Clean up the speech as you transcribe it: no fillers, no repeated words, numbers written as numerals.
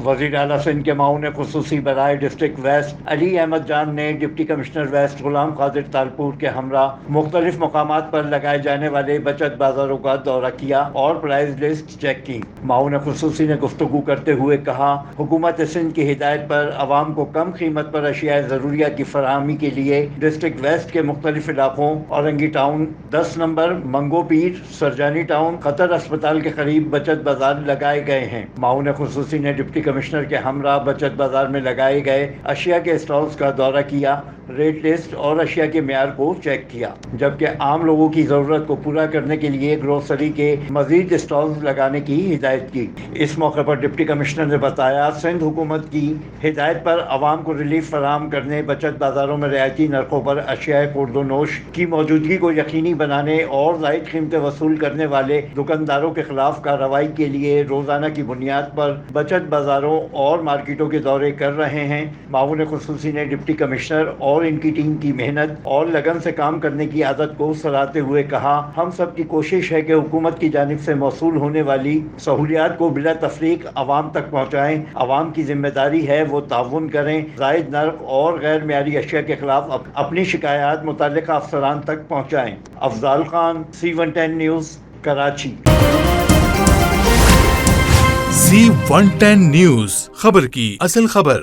وزیر اعلیٰ سندھ کے معاون خصوصی برائے ڈسٹرکٹ ویسٹ علی احمد جان نے deputy commissioner waste Ghulam Qadir Talpur کے ہمراہ مختلف مقامات پر لگائے جانے والے بچت بازاروں کا دورہ کیا اور پرائز لسٹ چیک کی۔ معاون خصوصی نے گفتگو کرتے ہوئے کہا، حکومت سندھ کی ہدایت پر عوام کو کم قیمت پر اشیاء ضروریہ کی فراہمی کے لیے ڈسٹرکٹ ویسٹ کے مختلف علاقوں اورنگی ٹاؤن 10 نمبر، منگو پیر، سرجانی ٹاؤن، قطر اسپتال کے قریب بچت بازار لگائے گئے ہیں۔ معاون خصوصی نے ڈپٹی کمشنر کے ہمراہ بچت بازار میں لگائے گئے اشیاء کے اسٹالز کا دورہ کیا، ریٹ لسٹ اور اشیاء کے معیار کو چیک کیا، جبکہ عام لوگوں کی ضرورت کو پورا کرنے کے لیے گروسری کے مزید اسٹالز لگانے کی ہدایت کی۔ اس موقع پر ڈپٹی کمشنر نے بتایا، سندھ حکومت کی ہدایت پر عوام کو ریلیف فراہم کرنے، بچت بازاروں میں رعایتی نرخوں پر اشیاء خورد و نوش کی موجودگی کو یقینی بنانے اور زائد قیمتیں وصول کرنے والے دکانداروں کے خلاف کارروائی کے لیے روزانہ کی بنیاد پر بچت بازاروں اور مارکیٹوں کے دورے کر رہے ہیں۔ معاون خصوصی نے ڈپٹی کمشنر اور ان کی ٹیم کی محنت اور لگن سے کام کرنے کی عادت کو سراہتے ہوئے کہا، ہم سب کی کوشش ہے کہ حکومت کی جانب سے موصول ہونے والی سہولیات کو بلا تفریق عوام تک پہنچائیں۔ عوام کی ذمہ داری ہے وہ تعاون کریں، زائد نرخ اور غیر معیاری اشیاء کے خلاف اپنی شکایات متعلقہ افسران تک پہنچائیں۔ Afzal Khan, C110 news, Karachi. C110 news, خبر کی اصل خبر۔